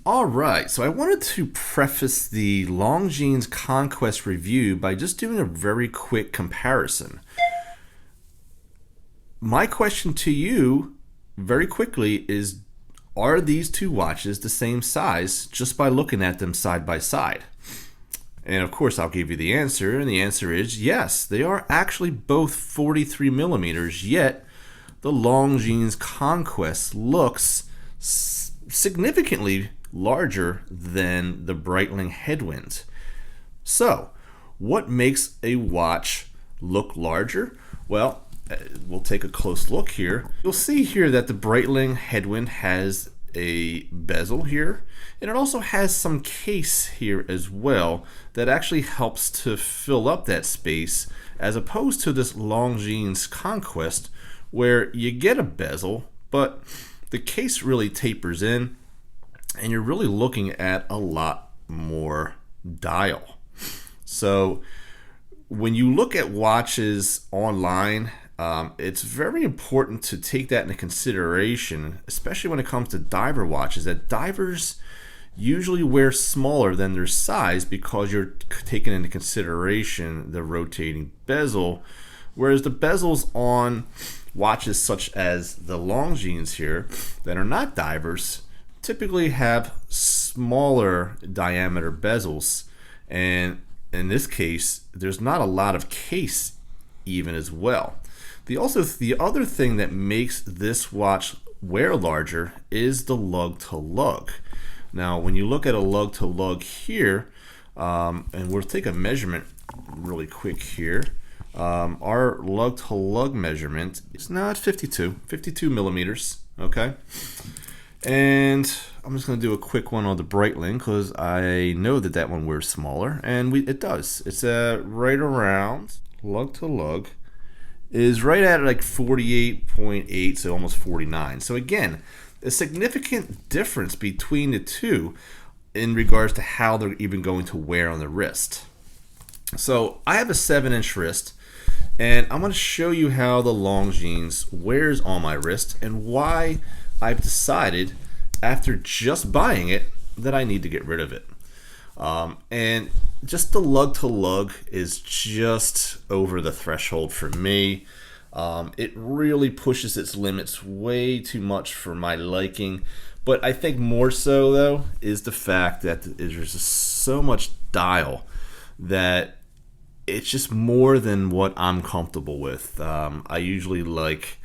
Alright, so I wanted to preface the Longines Conquest review by just doing a very quick comparison. My question to you, very quickly, is are these two watches the same size just by looking at them side by side? And of course I'll give you the answer, and the answer is yes, they are actually both 43 millimeters, yet the Longines Conquest looks significantly larger than the Breitling Headwind. So, what makes a watch look larger? Well, we'll take a close look here. You'll see here that the Breitling Headwind has a bezel here, and it also has some case here as well that actually helps to fill up that space, as opposed to this Longines Conquest where you get a bezel, but the case really tapers in, and you're really looking at a lot more dial. So when you look at watches online, it's very important to take that into consideration, especially when it comes to diver watches, that divers usually wear smaller than their size because you're taking into consideration the rotating bezel, whereas the bezels on watches such as the Longines here that are not divers typically have smaller diameter bezels, and in this case there's not a lot of case even as well. The other thing that makes this watch wear larger is the lug to lug. Now when you look at a lug to lug here, and we'll take a measurement really quick here. Our lug to lug measurement is now at 52 millimeters, okay? And I'm just going to do a quick one on the Breitling because I know that that one wears smaller, and it does. It's right around, lug to lug is right at like 48.8, so almost 49. So again, a significant difference between the two in regards to how they're even going to wear on the wrist. So I have a 7-inch wrist, and I'm going to show you how the Longines wears on my wrist and why I've decided after just buying it that I need to get rid of it. And just the lug to lug is just over the threshold for me. It really pushes its limits way too much for my liking. But I think more so though is the fact that there's just so much dial that it's just more than what I'm comfortable with. I usually like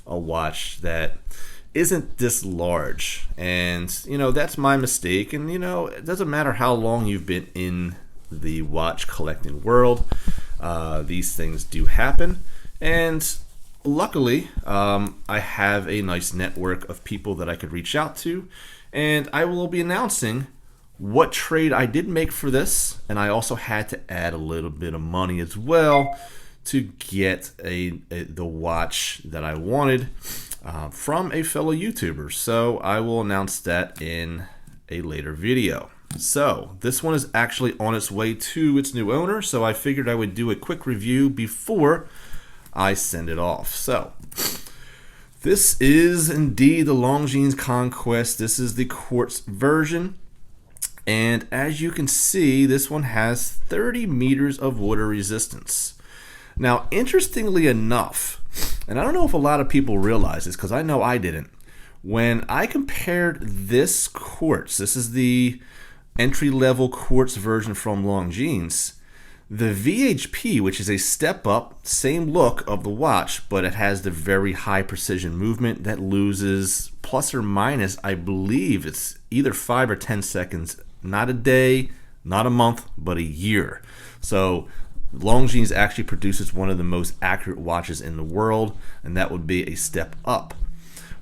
a watch that isn't this large, and you know, that's my mistake. And you know, it doesn't matter how long you've been in the watch collecting world, these things do happen. And luckily I have a nice network of people that I could reach out to, and I will be announcing what trade I did make for this, and I also had to add a little bit of money as well to get the watch that I wanted from a fellow YouTuber. So I will announce that in a later video. So this one is actually on its way to its new owner, so I figured I would do a quick review before I send it off. So this is indeed the Longines Conquest. This is the Quartz version. And as you can see, this one has 30 meters of water resistance. Now, interestingly enough, and I don't know if a lot of people realize this because I know I didn't, when I compared this Quartz, this is the entry-level Quartz version from Longines, the VHP, which is a step up, same look of the watch, but it has the very high precision movement that loses plus or minus, I believe it's either 5 or 10 seconds, not a day, not a month, but a year. So Longines actually produces one of the most accurate watches in the world, and that would be a step up.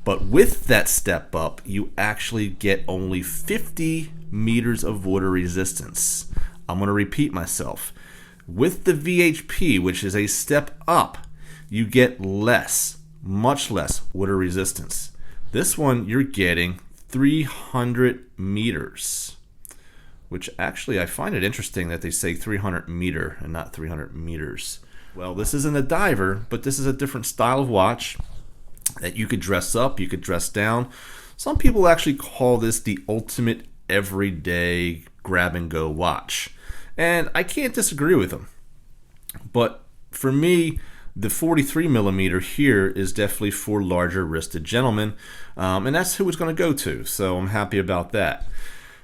But with that step up, you actually get only 50 meters of water resistance. I'm going to repeat myself. With the VHP, which is a step up, you get less, much less water resistance. This one, you're getting 300 meters, which actually I find it interesting that they say 300 meter and not 300 meters. Well, this isn't a diver, but this is a different style of watch that you could dress up, you could dress down. Some people actually call this the ultimate everyday grab and go watch. And I can't disagree with him. But for me, the 43 millimeter here is definitely for larger wristed gentlemen, and that's who it's going to go to, so I'm happy about that.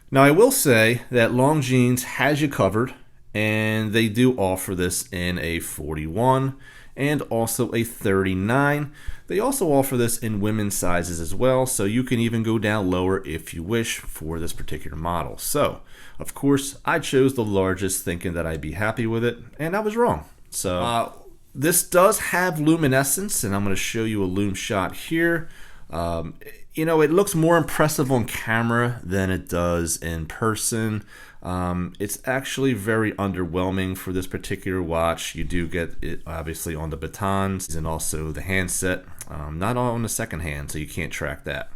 Now I will say that Longines has you covered, and they do offer this in a 41 and also a 39. They also offer this in women's sizes as well, so you can even go down lower if you wish for this particular model. So, of course, I chose the largest thinking that I'd be happy with it, and I was wrong. So, this does have luminescence, and I'm going to show you a lume shot here. You know, it looks more impressive on camera than it does in person. It's actually very underwhelming for this particular watch. You do get it obviously on the batons and also the handset, not on the second hand, so you can't track that.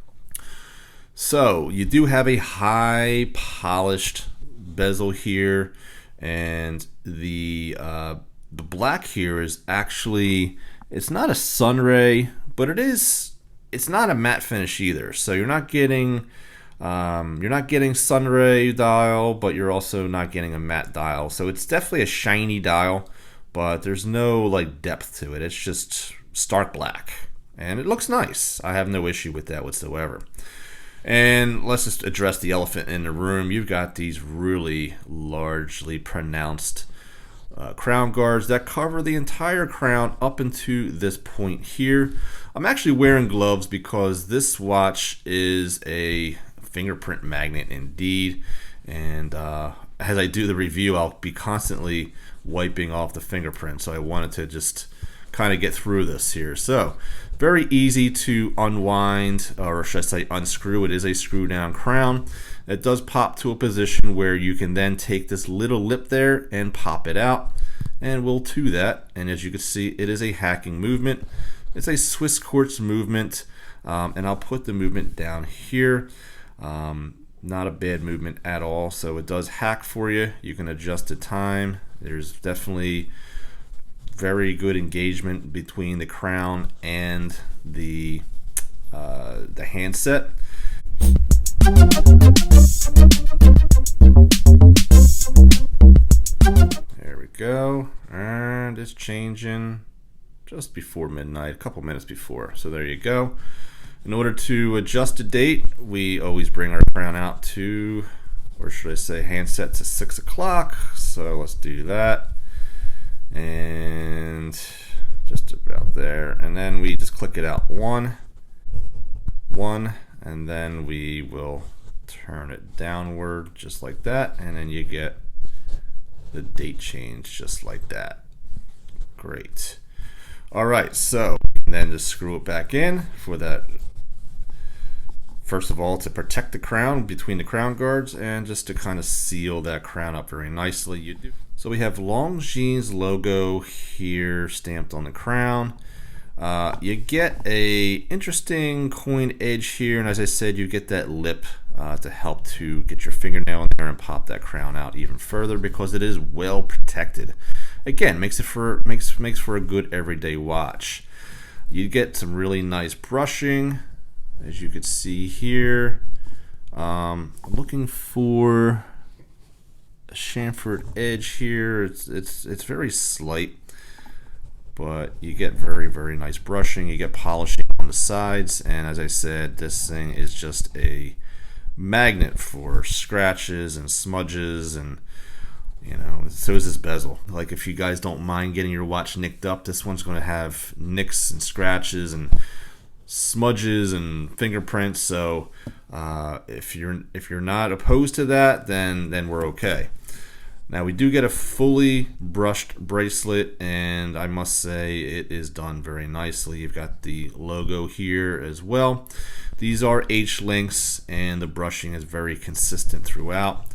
So you do have a high polished bezel here, and the black here is actually, it's not a sunray, but it's not a matte finish either. So you're not getting sunray dial, but you're also not getting a matte dial. So it's definitely a shiny dial, but there's no like depth to it. It's just stark black, and it looks nice. I have no issue with that whatsoever. And let's just address the elephant in the room. You've got these really largely pronounced crown guards that cover the entire crown up into this point here. I'm actually wearing gloves because this watch is a fingerprint magnet indeed, and as I do the review, I'll be constantly wiping off the fingerprint, so I wanted to just kind of get through this here. So very easy to unwind, or should I say unscrew. It is a screw down crown. It does pop to a position where you can then take this little lip there and pop it out, and we'll do that. And as you can see, it is a hacking movement. It's a Swiss Quartz movement, and I'll put the movement down here. Not a bad movement at all, so it does hack for you. You can adjust the time. There's definitely very good engagement between the crown and the handset. There we go, and it's changing just before midnight, a couple minutes before. So there you go. In order to adjust the date, we always bring our crown out to, or should I say handset to 6 o'clock. So let's do that. And just about there. And then we just click it out one, and then we will turn it downward just like that. And then you get the date change just like that. Great. All right, so and then just screw it back in for that. First of all, to protect the crown between the crown guards, and just to kind of seal that crown up very nicely. You do. So we have Longines logo here stamped on the crown. You get a interesting coin edge here, and as I said, you get that lip to help to get your fingernail in there and pop that crown out even further, because it is well protected. Again, makes for a good everyday watch. You get some really nice brushing, as you can see here. I'm looking for a chamfered edge here. It's very slight, but you get very nice brushing. You get polishing on the sides, and as I said, this thing is just a magnet for scratches and smudges, and you know, so is this bezel. Like, if you guys don't mind getting your watch nicked up, this one's going to have nicks and scratches and smudges and fingerprints. So if you're not opposed to that, then we're okay. Now we do get a fully brushed bracelet, and I must say it is done very nicely. You've got the logo here as well. These are H links, and the brushing is very consistent throughout.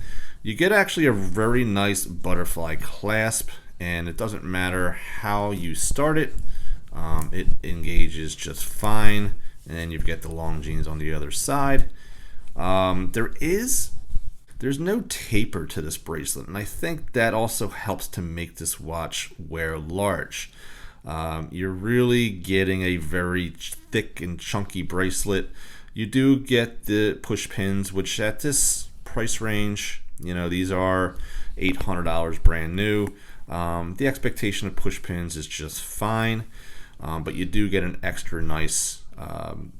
You get actually a very nice butterfly clasp, and it doesn't matter how you start it. It engages just fine, and then you've got the Longines on the other side. There's no taper to this bracelet, and I think that also helps to make this watch wear large. You're really getting a very thick and chunky bracelet. You do get the push pins, which at this price range. You know, these are $800 brand new. The expectation of push pins is just fine, but you do get an extra nice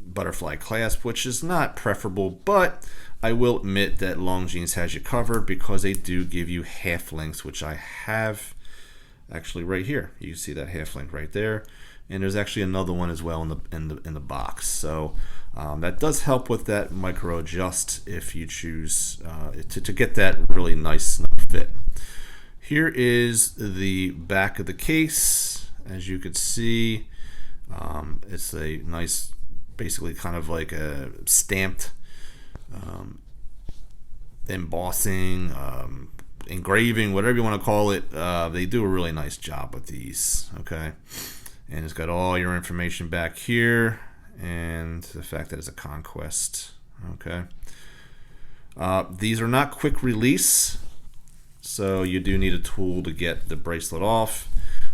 butterfly clasp, which is not preferable, but I will admit that Longines has you covered because they do give you half links, which I have actually right here. You see that half link right there, and there's actually another one as well in the box. So that does help with that micro adjust if you choose to get that really nice fit. Here is the back of the case. As you can see, it's a nice, basically kind of like a stamped embossing, engraving, whatever you want to call it. They do a really nice job with these. Okay, and it's got all your information back here, and the fact that it's a Conquest. Okay, these are not quick release, so you do need a tool to get the bracelet off.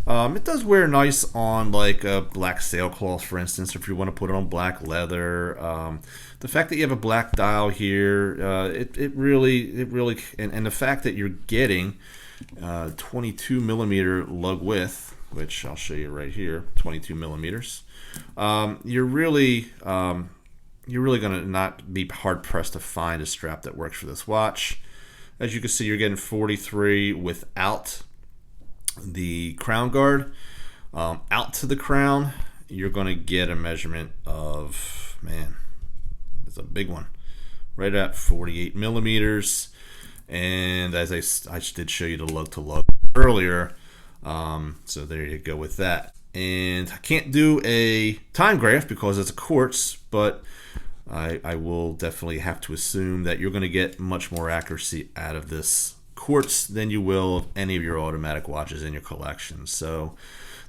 It does wear nice on like a black sailcloth, for instance, if you want to put it on black leather. The fact that you have a black dial here, it really, and the fact that you're getting 22 millimeter lug width, which I'll show you right here, 22 millimeters. You're really gonna not be hard pressed to find a strap that works for this watch. As you can see, you're getting 43 without the crown guard. Out to the crown, you're going to get a measurement of, man, it's a big one, right at 48 millimeters. And as I did show you the lug to lug earlier, so there you go with that. And I can't do a time graph because it's a quartz, but I will definitely have to assume that you're going to get much more accuracy out of this quartz than you will of any of your automatic watches in your collection. So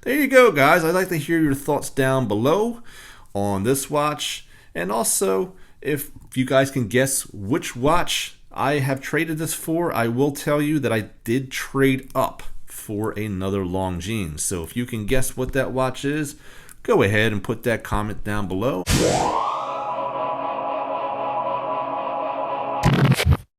there you go, guys. I'd like to hear your thoughts down below on this watch, and also if you guys can guess which watch I have traded this for. I will tell you that I did trade up for another Longines. So if you can guess what that watch is, go ahead and put that comment down below.